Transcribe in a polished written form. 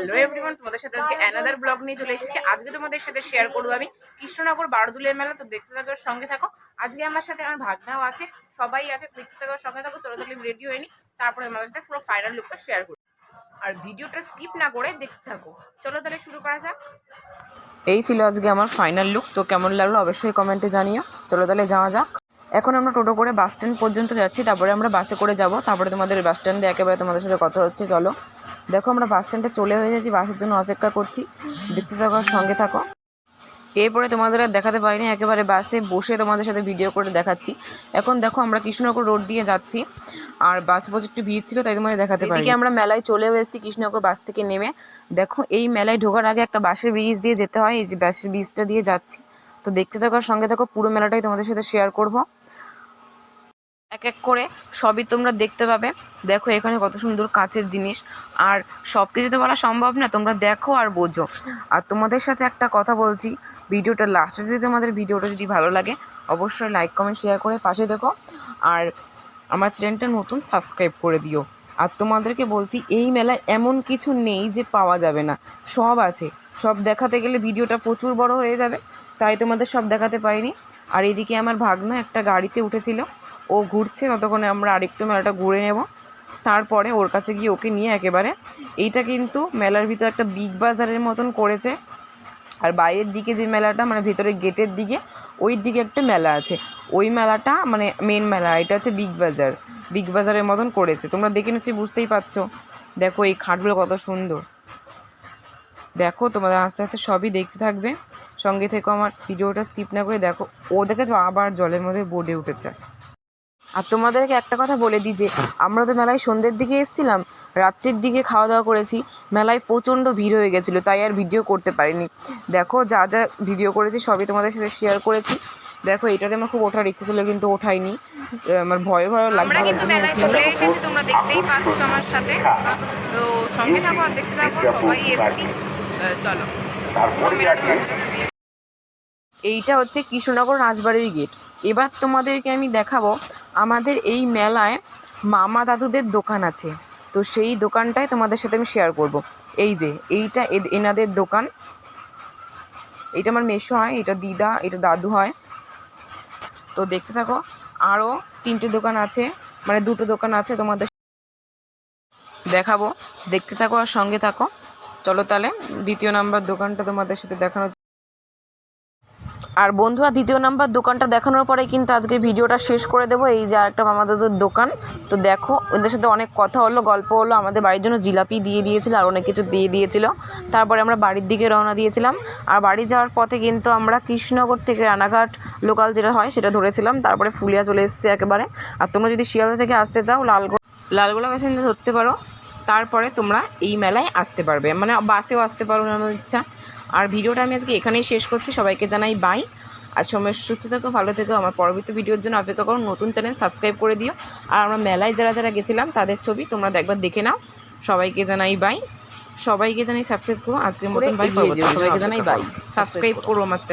Hello everyone, তোমাদের সাথে আজকে অ্যানাদার ব্লগ নিয়ে চলে এসেছি। আজকে তোমাদের সাথে শেয়ার করবো আমি কৃষ্ণনগর বারদুলের মেলা। তো দেখতে থাকো, সঙ্গে থাকো। আজকে আমার সাথে আমার ভাগনাও আছে, সবাই আছে। দেখতে থাকো, সঙ্গে থাকো। চলো তাহলে রেডি হয়নি, তারপরে আমার সাথে পুরো ফাইনাল লুকটা শেয়ার করবো। আর ভিডিওটা স্কিপ না করে দেখতে থাকো। চলো তাহলে শুরু করা যাক। এই ছিল আজকে আমার ফাইনাল লুক। তো কেমন লাগলো অবশ্যই কমেন্টে জানিও। চলো তাহলে যাওয়া যাক। এখন আমরা টোটো করে বাস স্ট্যান্ড পর্যন্ত যাচ্ছি, তারপরে আমরা বাসে করে যাব। তারপরে তোমাদের বাস স্ট্যান্ডে একেবারে তোমাদের সাথে কথা হচ্ছে। চলো দেখো, আমরা বাস স্ট্যান্ডে চলে হয়ে গেছি, বাসের জন্য অপেক্ষা করছি। দেখতে থাকো, সঙ্গে থাকো। এরপরে তোমাদের আর দেখাতে পারিনি, একেবারে বাসে বসে তোমাদের সাথে ভিডিও করে দেখাচ্ছি। এখন দেখো, আমরা কৃষ্ণনগর রোড দিয়ে যাচ্ছি, আর বাসে বসে একটু ভিড় ছিল, তাই তোমাদের দেখাতে পারি। আমরা মেলায় চলেও এসেছি কৃষ্ণনগর বাস থেকে নেমে। দেখো, এই মেলায় ঢোকার আগে একটা বাসের ব্রিজ দিয়ে যেতে হয়, এই যে বাসের ব্রিজটা দিয়ে যাচ্ছি। তো দেখতে থাকো, সঙ্গে থাকো। পুরো মেলাটাই তোমাদের সাথে শেয়ার করব, এক এক করে সবই তোমরা দেখতে পাবে। দেখো এখানে কত সুন্দর কাঁচের জিনিস, আর সব কিছু তো বলা সম্ভব না, তোমরা দেখো আর বোঝো। আর তোমাদের সাথে একটা কথা বলছি, ভিডিওটা লাস্টে যদি তোমাদের ভিডিওটা যদি ভালো লাগে, অবশ্যই লাইক কমেন্ট শেয়ার করে পাশে দেখো। আর আমার চ্যানেলটা নতুন, সাবস্ক্রাইব করে দিও। আর তোমাদেরকে বলছি, এই মেলায় এমন কিছু নেই যে পাওয়া যাবে না, সব আছে। সব দেখাতে গেলে ভিডিওটা প্রচুর বড় হয়ে যাবে, তাই তোমাদের সব দেখাতে পারিনি। আর এদিকে আমার ভাগনা একটা গাড়িতে উঠেছিল, ও ঘুরছে, ততক্ষণে আমরা আরেকটু মেলাটা ঘুরে নেব। তারপরে ওর কাছে গিয়ে ওকে নিয়ে একেবারে, এইটা কিন্তু মেলার ভিতরে একটা বিগ বাজারের মতন করেছে। আর বাইরের দিকে যে মেলাটা, মানে ভেতরের গেটের দিকে, ওই দিকে একটা মেলা আছে। ওই মেলাটা মানে মেন মেলা, এটা হচ্ছে বিগ বাজার। বিগ বাজারের মতন করেছে, তোমরা দেখে নিচ্ছি, বুঝতেই পারছো। দেখো এই খাটগুলো কত সুন্দর। দেখো তোমাদের আস্তে আস্তে সবই দেখতে থাকবে, সঙ্গে থেকে আমার ভিডিওটা স্কিপ না করে দেখো। ও দেখেছো, আবার জলের মধ্যে বোর্ডে উঠেছে। আর তোমাদেরকে একটা কথা বলে দিই যে, আমরা তো মেলায় সন্ধ্যের দিকে এসেছিলাম, রাত্রির দিকে খাওয়া দাওয়া করেছি। মেলায় প্রচণ্ড ভিড় হয়ে গেছিলো, তাই আর ভিডিও করতে পারিনি। দেখো যা যা ভিডিও করেছি সবই তোমাদের সাথে শেয়ার করেছি। দেখো এটাতে আমার খুব ওঠার ইচ্ছে ছিল, কিন্তু ওঠাইনি, আমার ভয় লাগছে। তোমরা দেখতেই পাচ্ছ আমার সাথে, তো সঙ্গে থাকো আর দেখতে থাকো, সবাই এসেছি। চলো, এইটা হচ্ছে কৃষ্ণনগর রাজবাড়ির গেট। এবার তোমাদেরকে আমি দেখাবো, আমাদের এই মেলায় মামা দাদুদের দোকান আছে। তো সেই দোকানটাই তোমাদের সাথে আমি শেয়ার করব। এই যে এইটা এনাদের দোকান, এটা আমার মেসো হয়, এটা দিদা, এটা দাদু হয়। তো দেখতে থাকো, আরও 3টে দোকান আছে, মানে 2টো দোকান আছে, তোমাদের দেখাবো। দেখতে থাকো আর সঙ্গে থাকো। চলো তাহলে 2য় নাম্বার দোকানটা তোমাদের সাথে দেখানো। আর বন্ধুরা, 2য় নাম্বার দোকানটা দেখানোর পরে কিন্তু আজকে ভিডিওটা শেষ করে দেবো। এই যে আরেকটা মামা দাদুর দোকান। তো দেখো, ওদের সাথে অনেক কথা হলো, গল্প হলো। আমাদের বাড়ির জন্য জিলাপি দিয়ে দিয়েছিল, আর অনেক কিছু দিয়ে দিয়েছিল। তারপরে আমরা বাড়ির দিকে রওনা দিয়েছিলাম। আর বাড়ি যাওয়ার পথে কিন্তু আমরা কৃষ্ণনগর থেকে রানাঘাট লোকাল যেটা হয় সেটা ধরেছিলাম, তারপরে ফুলিয়া চলে এসেছি একেবারে। আর তোমরা যদি শিয়ালদা থেকে আসতে চাও, লালগোলা প্যাসেঞ্জার ধরতে পারো, তারপরে তোমরা এই মেলায় আসতে পারবে, মানে বাসেও আসতে পারো, আমার ইচ্ছা। আর ভিডিওটা আমি আজকে এখানেই শেষ করছি, সবাইকে জানাই বাই। আর সময় সুস্থ থেকো, ভালো থেকো। আমার পরবর্তী ভিডিওর জন্য অপেক্ষা করো, নতুন চ্যানেল সাবস্ক্রাইব করে দিও। আর আমরা মেলায় যারা যারা গেছিলাম তাদের ছবি তোমরা একবার দেখে নাও। সবাইকে জানাই বাই, সবাইকে জানাই সাবস্ক্রাইব করো। আজকের মতন বাই, সবাইকে জানাই বাই, সাবস্ক্রাইব করো আমার চ্যানেল।